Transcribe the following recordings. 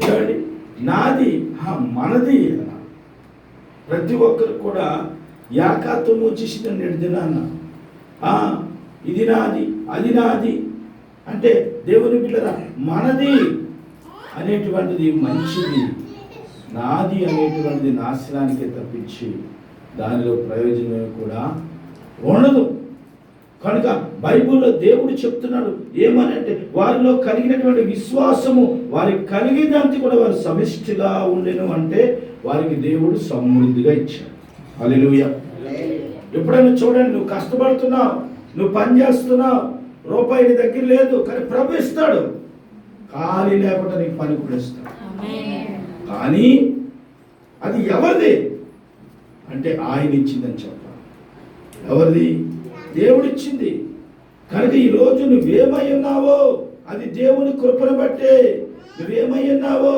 ఏమండి, నాది మనది. ప్రతి ఒక్కరు కూడా యాకాత్వం వచ్చేసింది నేడు దినాన్న. ఇది నాది, అది నాది అంటే దేవుని బిడ్డరా, మనది అనేటువంటిది మంచిది, నాది అనేటువంటిది నాశనానికే తప్పించి దానిలో ప్రయోజనం కూడా ఉండదు. కనుక బైబిల్లో దేవుడు చెప్తున్నాడు ఏమనంటే, వారిలో కలిగినటువంటి విశ్వాసము వారికి కలిగేదాంతి కూడా వారు సమిష్టిగా ఉండెను అంటే వారికి దేవుడు సమృద్ధిగా ఇచ్చాడు. హల్లెలూయా. ఎప్పుడైనా చూడండి, నువ్వు కష్టపడుతున్నావు, నువ్వు పని చేస్తున్నావు, రూపాయి నీ దగ్గర లేదు, కానీ ప్రభు ఇస్తాడు. ఖాళీ లేకుండా నీకు పని కూడా ఇస్తాడు. కానీ అది ఎవరిది అంటే ఆయన ఇచ్చిందని చెప్పాలి. ఎవరిది? దేవుడిచ్చింది. కనుక ఈరోజు నువ్వేమై ఉన్నావో అది దేవుని కృపను బట్టే, నువ్వేమై ఉన్నావో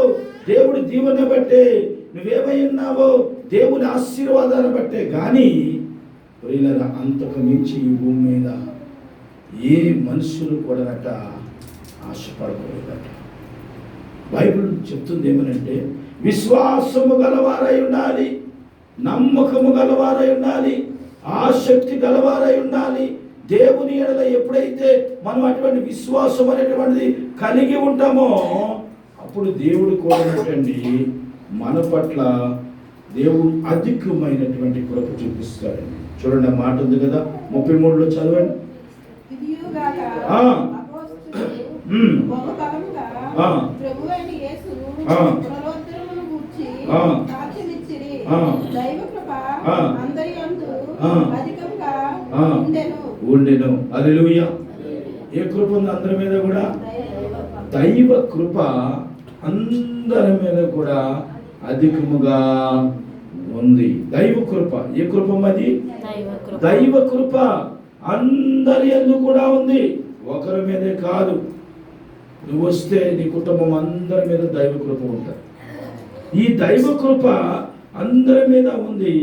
దేవుడి దీవెన బట్టే, నువ్వేమై ఉన్నావో దేవుని ఆశీర్వాదాన్ని బట్టే. కానీ ప్రియులారా, అంతకు మించి ఈ భూమి మీద ఏ మనుషులు కూడానట ఆశపడకూడదట. బైబిల్ చెప్తుంది ఏమనంటే, విశ్వాసము గలవారై ఉండాలి, నమ్మకము గలవారై ఉండాలి, ఆసక్తి గలవారై ఉండాలి. దేవుని ఎడల ఎప్పుడైతే మనం అటువంటి విశ్వాసం అనేటువంటిది కలిగి ఉంటామో అప్పుడు దేవుడు కోరినట్టండి మన పట్ల దేవుడు అధికమైనటువంటి కృప చూపిస్తాడండి. చూడండి, ఆ మాట ఉంది కదా 33లో చదవండి. ఉండెను. హల్లెలూయా. ఏ కృప ఉంది అందరి మీద కూడా? దైవ కృప అందరి మీద కూడా అధికముగా ఉంది. దైవ కృప. ఏ కృప అది? దైవ కృప అందరి యందు కూడా ఉంది, ఒకరి మీదే కాదు. నువ్వు వస్తే నీ కుటుంబం అందరి మీద దైవ కృప ఉంటుంది. ఈ దైవ కృప అందరి మీద ఉంది.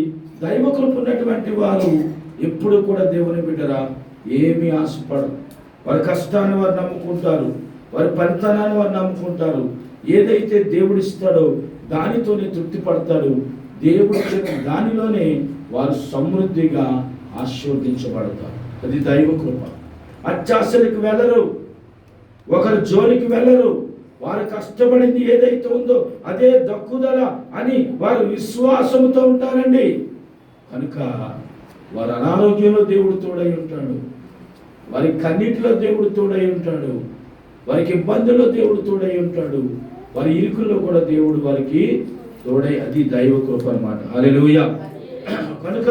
దైవ కృప ఉన్నటువంటి వారు ఎప్పుడు కూడా దేవుని బిడ్డరా ఏమీ ఆశపడరు. వారి కష్టాన్ని వారు నమ్ముకుంటారు, వారి ఫలితాన్ని వారు నమ్ముకుంటారు. ఏదైతే దేవుడు ఇస్తాడో దానితోనే తృప్తి పడతాడు. దేవుడు ఇచ్చిన దానిలోనే వారు సమృద్ధిగా ఆశీర్వదించబడతారు. అది దైవ కృప. అత్యాశలకు వెళ్ళరు, ఒకరి జోలికి వెళ్ళరు. వారు కష్టపడింది ఏదైతే ఉందో అదే దక్కుదల అని వారు విశ్వాసంతో ఉంటారండి. కనుక వారి అనారోగ్యంలో దేవుడు తోడై ఉంటాడు, వారి కన్నీటిలో దేవుడు తోడై ఉంటాడు, వారికి ఇబ్బందుల్లో దేవుడు తోడై ఉంటాడు, వారి ఇరుకుల్లో కూడా దేవుడు వారికి తోడై. అది దైవ కృప అన్నమాట. హల్లెలూయా. కనుక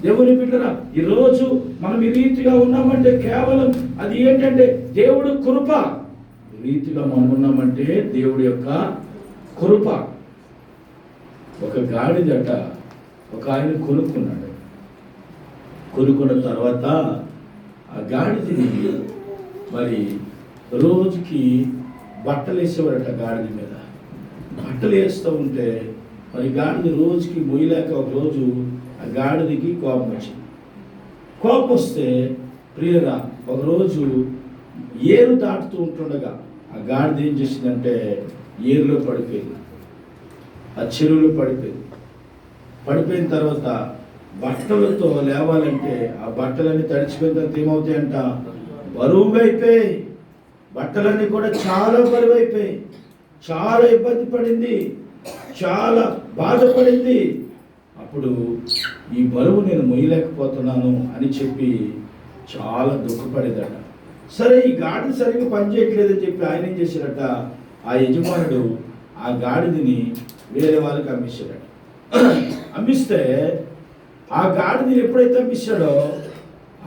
దేవుని బిడ్డరా, ఈరోజు మనం ఈ రీతిగా ఉన్నామంటే కేవలం అది ఏంటంటే దేవుడు కృప. ఈ రీతిగా మనం ఉన్నామంటే దేవుడి యొక్క కృప. ఒక గాడిదట ఒక ఆయన కొనుక్కున్నాడు. కొనుక్కున్న తర్వాత ఆ గాడిదని మరి రోజుకి బట్టలు వేసేవాడట. గాడిద మీద బట్టలు వేస్తూ ఉంటే మరి గాడిద రోజుకి మొయ్యలేక ఒక రోజు ఆ గాడిదకి కోపం వచ్చింది. కోపం వస్తే ప్రియరా ఒకరోజు ఏరు దాటుతూ ఉంటుండగా ఆ గాడిద ఏం చేసిందంటే ఏరులో పడిపోయింది, ఆ చెరువులో పడిపోయింది. పడిపోయిన తర్వాత బట్టలతో లేవాలంటే ఆ బట్టలన్నీ తడిచిపోయిన తర్వాత ఏమవుతాయంట? బరువుగా అయిపోయాయి. బట్టలన్నీ కూడా చాలా బరువు అయిపోయాయి. చాలా ఇబ్బంది పడింది, చాలా బాధపడింది. అప్పుడు ఈ బరువు నేను మొయ్యలేకపోతున్నాను అని చెప్పి చాలా దుఃఖపడేదట. సరే, ఈ గాడిద సరిగ్గా పనిచేయట్లేదని చెప్పి ఆయన ఏం చేశాడట, ఆ యజమానుడు ఆ గాడిదని వేరే వాళ్ళకి అమ్మేశాడట. అమ్మిస్తే ఆ గాడిదని ఎప్పుడైతే అమ్మిస్తాడో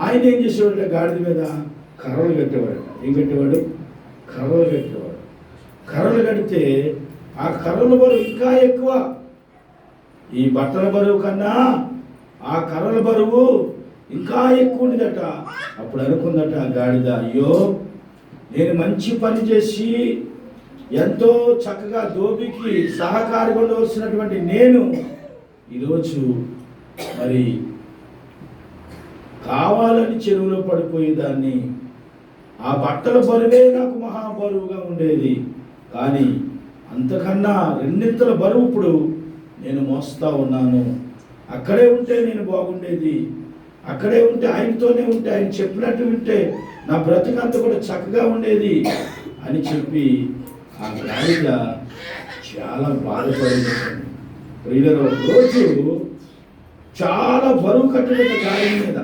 ఆయన ఏం చేసేవాడు? గాడిద మీద కర్రలు కట్టేవాడు. ఏం కట్టేవాడు? కర్రలు కట్టేవాడు. కర్రలు కడితే ఆ కర్రల బరువు ఇంకా ఎక్కువ. ఈ బట్టల బరువు కన్నా ఆ కర్రల బరువు ఇంకా ఎక్కువ ఉండదట. అప్పుడు అనుకుందట ఆ గాడిద, అయ్యో నేను మంచి పని చేసి ఎంతో చక్కగా దోబికి సహకారిగా ఉండవలసినటువంటి నేను ఈరోజు మరి కావాలని చెరువులో పడిపోయేదాన్ని. ఆ బట్టల బరువే నాకు మహాబరువుగా ఉండేది. కానీ అంతకన్నా రెండింతల బరువు ఇప్పుడు నేను మోస్తా ఉన్నాను. అక్కడే ఉంటే నేను బాగుండేది, అక్కడే ఉంటే ఆయనతోనే ఉంటే ఆయన చెప్పినట్టు వింటే నా బ్రతుకంతా కూడా చక్కగా ఉండేది అని చెప్పి ఆ గాడిద చాలా బాధపడింది. రోజు చాలా బరువు కట్టేట గాడిద మీద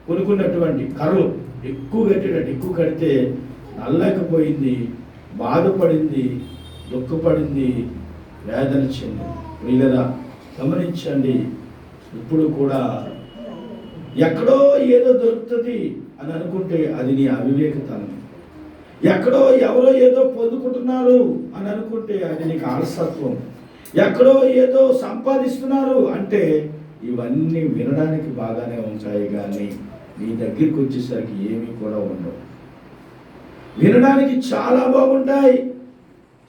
కొనుక్కున్నటువంటి కర్రలు ఎక్కువ కట్టేటట్టు, ఎక్కువ కడితే నల్లకపోయింది, బాధపడింది, దుఃఖపడింది, వేదన చెంది. ప్రియులరా గమనించండి, ఇప్పుడు కూడా ఎక్కడో ఏదో దొరుకుతుంది అని అనుకుంటే అది నీ అవివేకతనం. ఎక్కడో ఎవరో ఏదో పొందుకుంటున్నారు అని అనుకుంటే అది నీకు అలసత్వం. ఎక్కడో ఏదో సంపాదిస్తున్నారు అంటే ఇవన్నీ వినడానికి బాగానే ఉంటాయి, కానీ నీ దగ్గరికి వచ్చేసరికి ఏమీ కూడా ఉండవు. వినడానికి చాలా బాగుంటాయి,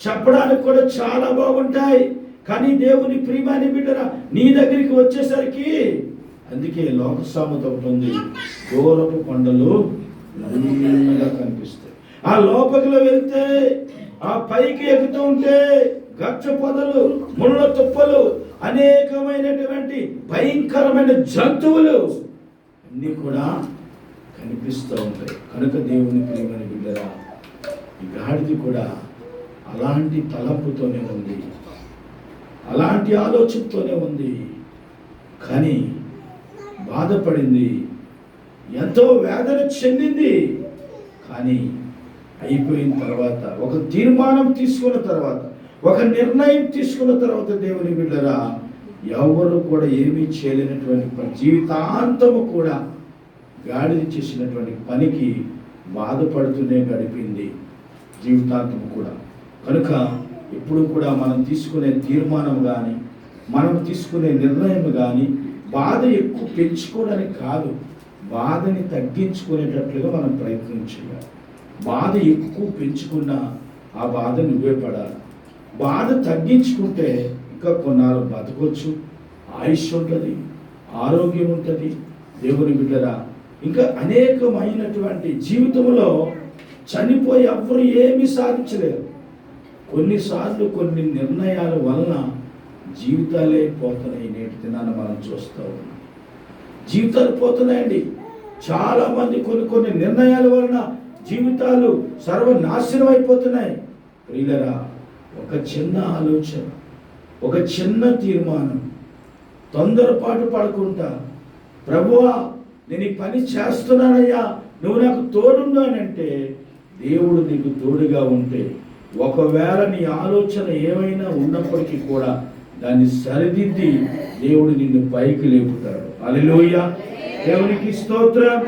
చెప్పడానికి కూడా చాలా బాగుంటాయి, కానీ దేవుని ప్రియమైన బిడ్డరా నీ దగ్గరికి వచ్చేసరికి, అందుకే లోక సామెత ఒకటి ఉంది, దూరపు కొండలు నల్లగా కనిపిస్తాయి. ఆ లోపలిలో వెళ్తే ఆ పైకి ఎక్కుతూ ఉంటే గచ్చ పొదలు, ముళ్ళ తుప్పలు, అనేకమైనటువంటి భయంకరమైన జంతువులు అన్నీ కూడా కనిపిస్తూ ఉంటాయి. కనుక దేవుని ప్రియమైన బిడ్డరా ఈ గాడిది కూడా అలాంటి తలంపుతోనే ఉంది, అలాంటి ఆలోచనతోనే ఉంది. కానీ బాధపడింది, ఎంతో వేదన చెందింది. కానీ అయిపోయిన తర్వాత, ఒక తీర్మానం తీసుకున్న తర్వాత, ఒక నిర్ణయం తీసుకున్న తర్వాత దేవుని బిడ్డరా ఎవరు కూడా ఏమీ చేయలేనటువంటి జీవితాంతము కూడా గాడిద చేసినటువంటి పనికి బాధపడుతూనే గడిపింది జీవితాంతము కూడా. కనుక ఎప్పుడు కూడా మనం తీసుకునే తీర్మానం కానీ, మనం తీసుకునే నిర్ణయం కానీ బాధ ఎక్కువ పెంచుకోవడానికి కాదు, బాధని తగ్గించుకునేటట్లుగా మనం ప్రయత్నం చేయాలి. బాధ ఎక్కువ పెంచుకున్నా ఆ బాధ నువ్వే పడాలి. బాధ తగ్గించుకుంటే ఇంకా కొన్నాళ్ళు బతకొచ్చు, ఆయుష్ ఉంటుంది, ఆరోగ్యం ఉంటుంది. దేవుని బిడ్డరా ఇంకా అనేకమైనటువంటి జీవితంలో చనిపోయి ఎవ్వరు ఏమీ సాధించలేరు. కొన్నిసార్లు కొన్ని నిర్ణయాల వలన జీవితాలే పోతున్నాయి. నేటి దినాన్ని మనం చూస్తూ ఉన్నాం, జీవితాలు పోతున్నాయండి. చాలామంది కొన్ని నిర్ణయాల వలన జీవితాలు సర్వనాశనం అయిపోతున్నాయి. ప్రియులరా ఒక చిన్న ఆలోచన, ఒక చిన్న తీర్మానం, తొందరపాటు పడకుండా ప్రభువా నేను ఈ పని చేస్తున్నానయ్యా నువ్వు నాకు తోడుండు అని అంటే, దేవుడు నీకు తోడుగా ఉంటే ఒకవేళ నీ ఆలోచన ఏమైనా ఉన్నప్పటికీ కూడా దాన్ని సరిదిద్ది దేవుడు నిన్ను పైకి లేపుతాడు. హల్లెలూయా, దేవునికి స్తోత్రం.